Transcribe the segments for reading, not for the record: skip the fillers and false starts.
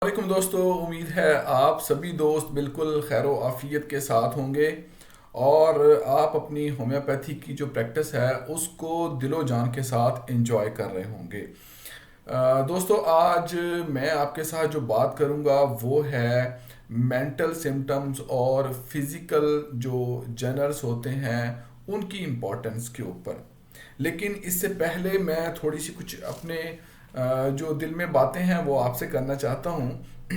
वालेकुम दोस्तों, उम्मीद है आप सभी दोस्त बिल्कुल खैर आफियत के साथ होंगे और आप अपनी होम्योपैथी की जो प्रैक्टिस है उसको दिलो जान के साथ एंजॉय कर रहे होंगे। दोस्तों, आज मैं आपके साथ जो बात करूंगा वो है मेंटल सिम्टम्स और फिजिकल जो जनरल्स होते हैं उनकी इम्पोर्टेंस के ऊपर। लेकिन इससे पहले मैं थोड़ी सी कुछ अपने जो दिल में बातें हैं वो आपसे करना चाहता हूँ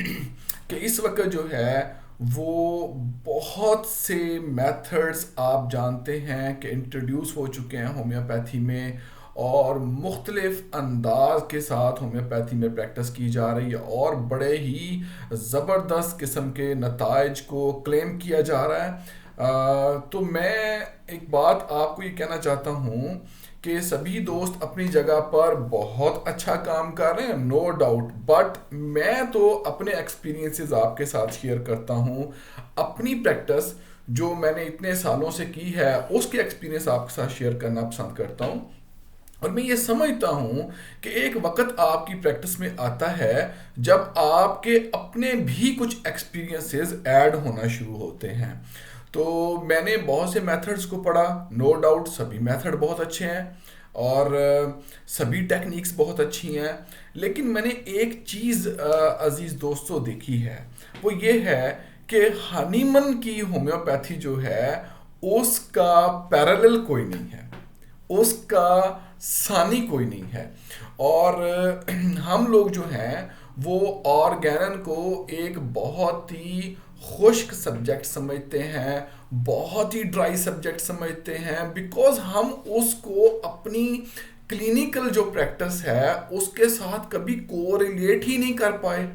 कि इस वक्त जो है वो बहुत से मेथड्स आप जानते हैं कि इंट्रोड्यूस हो चुके हैं होम्योपैथी में, और मुख्तलिफ अंदाज के साथ होम्योपैथी में प्रैक्टिस की जा रही है और बड़े ही ज़बरदस्त किस्म के नताइज को क्लेम किया जा रहा है। तो मैं एक बात आपको ये कहना चाहता हूँ कि सभी दोस्त अपनी जगह पर बहुत अच्छा काम कर रहे हैं, नो डाउट, बट मैं तो अपने एक्सपीरियंसेस आपके साथ शेयर करता हूँ। अपनी प्रैक्टिस जो मैंने इतने सालों से की है उसके एक्सपीरियंस आपके साथ शेयर करना पसंद करता हूँ। और मैं ये समझता हूँ कि एक वक्त आपकी प्रैक्टिस में आता है जब आपके अपने भी कुछ एक्सपीरियंसेस ऐड होना शुरू होते हैं। तो मैंने बहुत से मेथड्स को पढ़ा, नो डाउट सभी मेथड बहुत अच्छे हैं और सभी टेक्निक्स बहुत अच्छी हैं। लेकिन मैंने एक चीज़ अजीज़ दोस्तों देखी है, वो ये है कि हनीमन की होम्योपैथी जो है उसका पैरेलल कोई नहीं है, उसका सानी कोई नहीं है। और हम लोग जो हैं वो ऑर्गेनन को एक बहुत ही खुश्क सब्जेक्ट समझते हैं, बहुत ही ड्राई सब्जेक्ट समझते हैं, बिकॉज हम उसको अपनी क्लिनिकल जो प्रैक्टिस है उसके साथ कभी कोरिलेट ही नहीं कर पाए।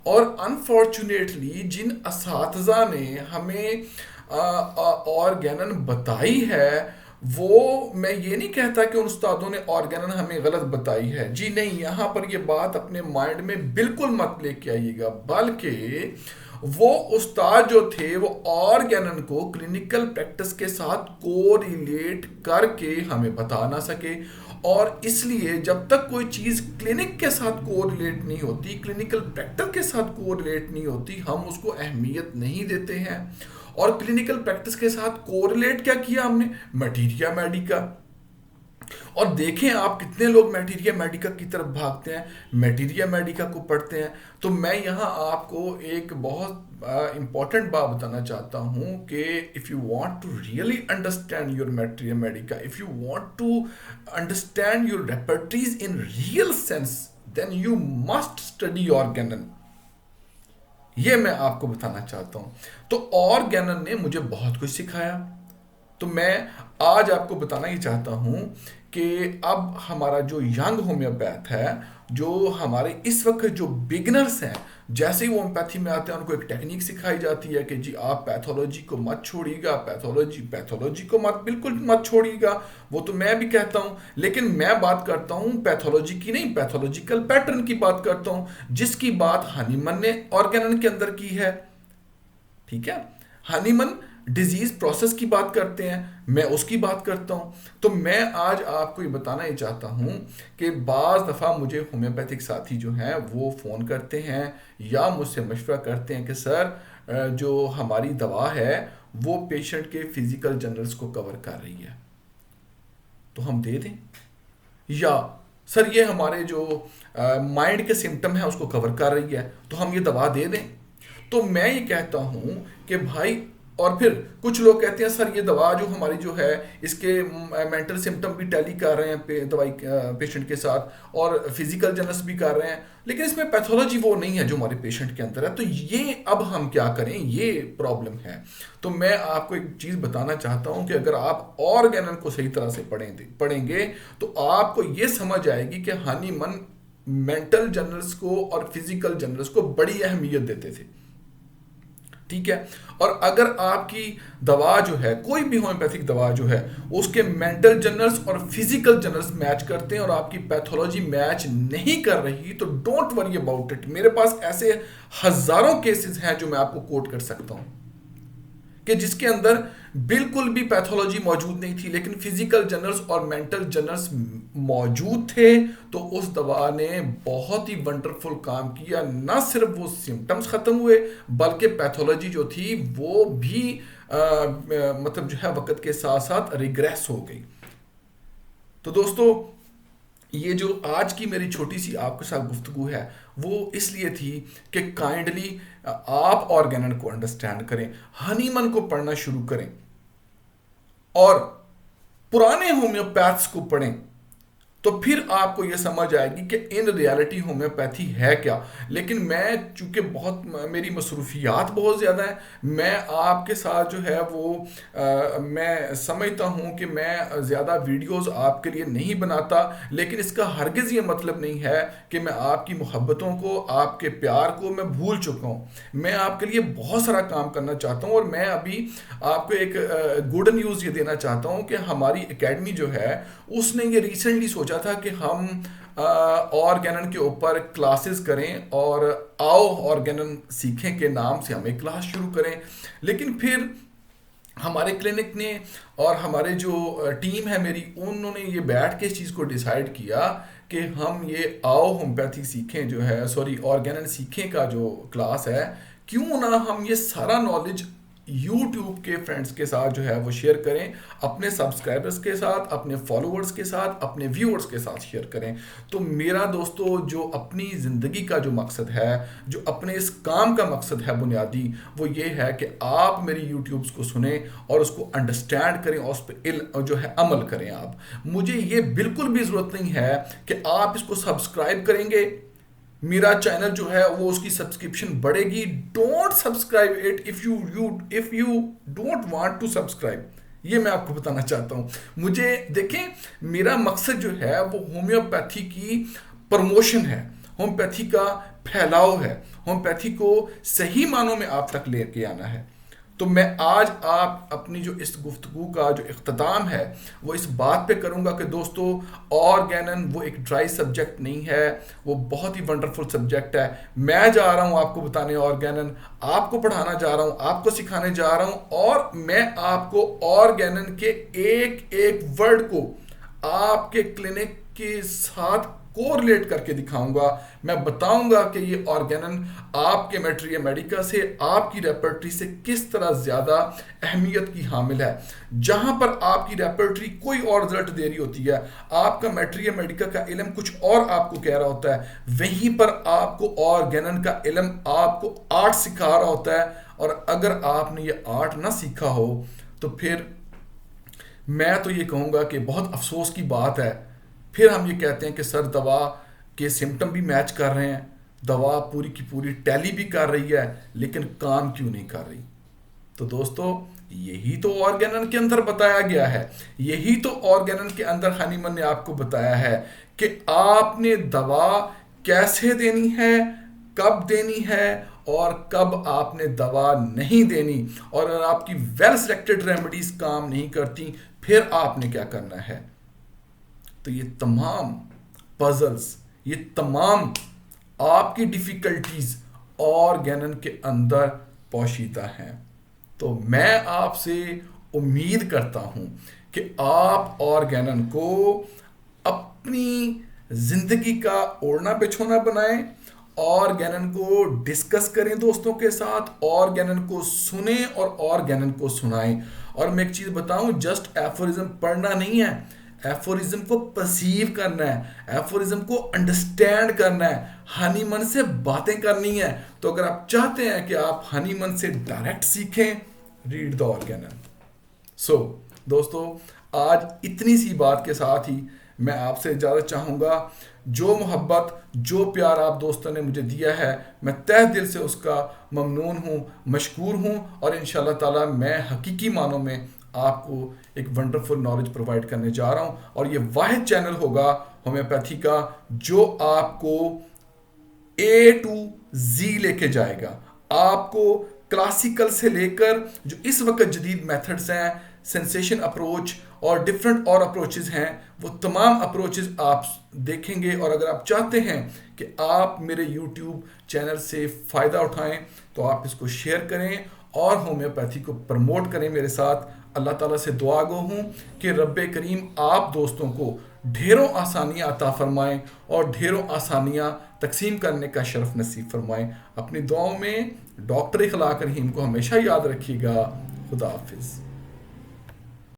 और अनफॉर्चुनेटली जिन असातिज़ा ने हमें ऑर्गेनन बताई है, वो मैं ये नहीं कहता कि उन उस्तादों ने ऑर्गेनन हमें गलत बताई है, जी नहीं, यहाँ पर ये बात अपने माइंड में बिल्कुल मत लेके आइएगा, बल्कि वो उस्ताद जो थे वो ऑर्गेनन को क्लिनिकल प्रैक्टिस के साथ कोरिलेट करके हमें बता ना सके। और इसलिए जब तक कोई चीज़ क्लिनिक के साथ कोरिलेट नहीं होती, क्लिनिकल प्रैक्टिस के साथ कोरिलेट नहीं होती, हम उसको अहमियत नहीं देते हैं। और क्लिनिकल प्रैक्टिस के साथ कोरिलेट क्या किया हमने, मटीरिया मेडिका। और देखें आप कितने लोग मटीरिया मेडिका की तरफ भागते हैं, मटीरिया मेडिका को पढ़ते हैं। तो मैं यहाँ आपको एक बहुत इंपॉर्टेंट बात बताना चाहता हूँ कि if you want to really understand your materia medica, if you want to understand your repertories in real sense, then you must study organon. ये मैं आपको बताना चाहता हूँ। तो ऑर्गेनन ने मुझे बहुत कुछ सिखाया। तो मैं आज आपको बताना ही चाहता हूँ कि अब हमारा जो यंग होम्योपैथ है, जो हमारे इस वक्त जो बिगनर्स हैं, जैसे ही वो होम्योपैथी में आते हैं उनको एक टेक्निक सिखाई जाती है कि जी आप पैथोलॉजी को मत छोड़िएगा, पैथोलॉजी पैथोलॉजी को मत बिल्कुल मत छोड़िएगा। वो तो मैं भी कहता हूँ, लेकिन मैं बात करता हूँ पैथोलॉजी की नहीं, पैथोलॉजिकल पैटर्न की बात करता हूँ, जिसकी बात हनीमन ने ऑर्गेनन के अंदर की है। ठीक है, हनीमन डिजीज प्रोसेस की बात करते हैं, मैं उसकी बात करता हूं। तो मैं आज आपको ये बताना ही चाहता हूं कि बाज़ दफ़ा मुझे होम्योपैथिक साथी जो हैं वो फ़ोन करते हैं या मुझसे मशवरा करते हैं कि सर जो हमारी दवा है वो पेशेंट के फिजिकल जनरल्स को कवर कर रही है, तो हम दे दें, या सर ये हमारे जो माइंड के सिम्टम है उसको कवर कर रही है तो हम ये दवा दे दें। तो मैं ये कहता हूं कि भाई, और फिर कुछ लोग कहते हैं सर ये दवा जो हमारी जो है इसके मेंटल सिम्टम भी टैली कर रहे हैं दवाई पेशेंट के साथ, और फिजिकल जनरल्स भी कर रहे हैं, लेकिन इसमें पैथोलॉजी वो नहीं है जो हमारे पेशेंट के अंदर है। तो ये अब हम क्या करें, ये प्रॉब्लम है। तो मैं आपको एक चीज़ बताना चाहता हूं कि अगर आप ऑर्गेनन को सही तरह से पढ़ेंगे तो आपको ये समझ आएगी कि हनीमन मेंटल जनरल्स को और फिजिकल जनरल्स को बड़ी अहमियत देते थे। ठीक है, और अगर आपकी दवा जो है, कोई भी होम्योपैथिक दवा जो है, उसके मेंटल जनरल्स और फिजिकल जनरल्स मैच करते हैं और आपकी पैथोलॉजी मैच नहीं कर रही, तो डोंट वरी अबाउट इट। मेरे पास ऐसे हजारों केसेस हैं जो मैं आपको कोट कर सकता हूं कि जिसके अंदर बिल्कुल भी पैथोलॉजी मौजूद नहीं थी, लेकिन फिजिकल जनरल्स और मेंटल जनरल्स मौजूद थे तो उस दवा ने बहुत ही वंडरफुल काम किया। ना सिर्फ वो सिम्टम्स ख़त्म हुए बल्कि पैथोलॉजी जो थी वो भी मतलब जो है वक्त के साथ साथ रिग्रेस हो गई। तो दोस्तों, ये जो आज की मेरी छोटी सी आपके साथ गुफ्तगू है वो इसलिए थी कि काइंडली आप ऑर्गेनन को अंडरस्टैंड करें, हनीमन को पढ़ना शुरू करें और पुराने होम्योपैथ्स को पढ़ें, तो फिर आपको यह समझ आएगी कि इन रियलिटी होम्योपैथी है क्या। लेकिन मैं चूंकि बहुत मेरी मसरूफियात बहुत ज़्यादा है, मैं आपके साथ जो है वो मैं समझता हूँ कि मैं ज़्यादा वीडियोस आपके लिए नहीं बनाता, लेकिन इसका हरगिज़ ये मतलब नहीं है कि मैं आपकी मोहब्बतों को, आपके प्यार को मैं भूल चुका हूँ। मैं आपके लिए बहुत सारा काम करना चाहता हूँ और मैं अभी आपको एक गुड न्यूज़ ये देना चाहता हूँ कि हमारी एकेडमी जो है उसने ये रिसेंटली सोचा था कि हम ऑर्गेनन के ऊपर क्लासेस करें और आओ ऑर्गेनन सीखें के नाम से हम एक क्लास शुरू करें। लेकिन फिर हमारे क्लिनिक ने और हमारे जो टीम है मेरी, उन्होंने ये बैठ के इस चीज़ को डिसाइड किया कि हम ये आओ होम्योपैथी सीखें जो है, सॉरी ऑर्गेनन सीखें का जो क्लास है, क्यों ना हम ये सारा नॉलेज YouTube के फ्रेंड्स के साथ जो है वो शेयर करें, अपने सब्सक्राइबर्स के साथ, अपने फॉलोअर्स के साथ, अपने व्यूअर्स के साथ शेयर करें। तो मेरा दोस्तों जो अपनी ज़िंदगी का जो मकसद है, जो अपने इस काम का मकसद है बुनियादी, वो ये है कि आप मेरी यूट्यूब्स को सुने और उसको अंडरस्टैंड करें और उस पर जो है अमल करें। आप, मुझे ये बिल्कुल भी ज़रूरत नहीं है कि आप इसको सब्सक्राइब करेंगे, मेरा चैनल जो है वो उसकी सब्सक्रिप्शन बढ़ेगी। Don't subscribe it if you don't want to subscribe, ये मैं आपको बताना चाहता हूं। मुझे देखें, मेरा मकसद जो है वो होम्योपैथी की प्रमोशन है, होम्योपैथी का फैलाव है, होम्योपैथी को सही मानों में आप तक लेके आना है। तो मैं आज आप अपनी जो इस गुफ्तगू का जो इख्तिताम है वो इस बात पे करूंगा कि दोस्तों, ऑर्गेनन वो एक ड्राई सब्जेक्ट नहीं है, वो बहुत ही वंडरफुल सब्जेक्ट है। मैं जा रहा हूं आपको बताने ऑर्गेनन, आपको पढ़ाना जा रहा हूं, आपको सिखाने जा रहा हूं, और मैं आपको ऑर्गेनन के एक एक वर्ड को आपके क्लिनिक के साथ कोरिलेट करके दिखाऊंगा। मैं बताऊंगा कि ये ऑर्गेनन आपके मैट्रिया मेडिका से, आपकी रेपर्टरी से किस तरह ज्यादा अहमियत की हामिल है। जहां पर आपकी रेपर्टरी कोई और रिजल्ट दे रही होती है, आपका मैट्रिया मेडिका का इल्म कुछ और आपको कह रहा होता है, वहीं पर आपको ऑर्गेनन का इल्म आपको आर्ट सिखा रहा होता है। और अगर आपने ये आर्ट ना सीखा हो तो फिर मैं तो ये कहूंगा कि बहुत अफसोस की बात है। फिर हम ये कहते हैं कि सर दवा के सिम्टम भी मैच कर रहे हैं, दवा पूरी की पूरी टैली भी कर रही है, लेकिन काम क्यों नहीं कर रही। तो दोस्तों, यही तो ऑर्गेनन के अंदर बताया गया है, यही तो ऑर्गेनन के अंदर हनीमन ने आपको बताया है कि आपने दवा कैसे देनी है, कब देनी है और कब आपने दवा नहीं देनी। और अगर आपकी वेल सिलेक्टेड रेमेडीज काम नहीं करती फिर आपने क्या करना है। तो ये तमाम पजल्स, ये तमाम आपकी डिफिकल्टीज ऑर्गेनन के अंदर पोशीदा हैं। तो मैं आपसे उम्मीद करता हूं कि आप ऑर्गेनन को अपनी जिंदगी का ओढ़ना बिछोना बनाएं, ऑर्गेनन को डिस्कस करें दोस्तों के साथ, ऑर्गेनन को सुने और ऑर्गेनन को सुनाएं। और मैं एक चीज बताऊं, जस्ट एफोरिज्म पढ़ना नहीं है, एफोरिज्म को परसीव करना है, एफोरिज्म को अंडरस्टैंड करना है, हनीमन से बातें करनी है। तो अगर आप चाहते हैं कि आप हनीमन से डायरेक्ट सीखें, रीड द ऑर्गेनन। सो दोस्तों, आज इतनी सी बात के साथ ही मैं आपसे इजाज़त चाहूँगा। जो मोहब्बत, जो प्यार आप दोस्तों ने मुझे दिया है, मैं तहे दिल से उसका ममनून हूँ, मशकूर हूँ। और इंशाल्लाह ताला मैं हकीकी मानों में आपको एक वंडरफुल नॉलेज प्रोवाइड करने जा रहा हूँ। और ये वाहिद चैनल होगा होम्योपैथी का जो आपको A to Z लेके जाएगा, आपको क्लासिकल से लेकर जो इस वक्त जदीद मेथड्स हैं, सेंसेशन अप्रोच और डिफरेंट और अप्रोचेस हैं, वो तमाम अप्रोचेस आप देखेंगे। और अगर आप चाहते हैं कि आप मेरे YouTube चैनल से फ़ायदा उठाएं तो आप इसको शेयर करें और होम्योपैथी को प्रमोट करें मेरे साथ। अल्लाह ताला से दुआ गो हूँ कि रब्बे करीम आप दोस्तों को ढेरों आसानियाँ अता फरमाएं और ढेरों आसानियाँ तकसीम करने का शरफ नसीब फरमाएं। अपनी दुआओं में डॉक्टर इखलाक रहीम को हमेशा याद रखिएगा। खुदा हाफिज़।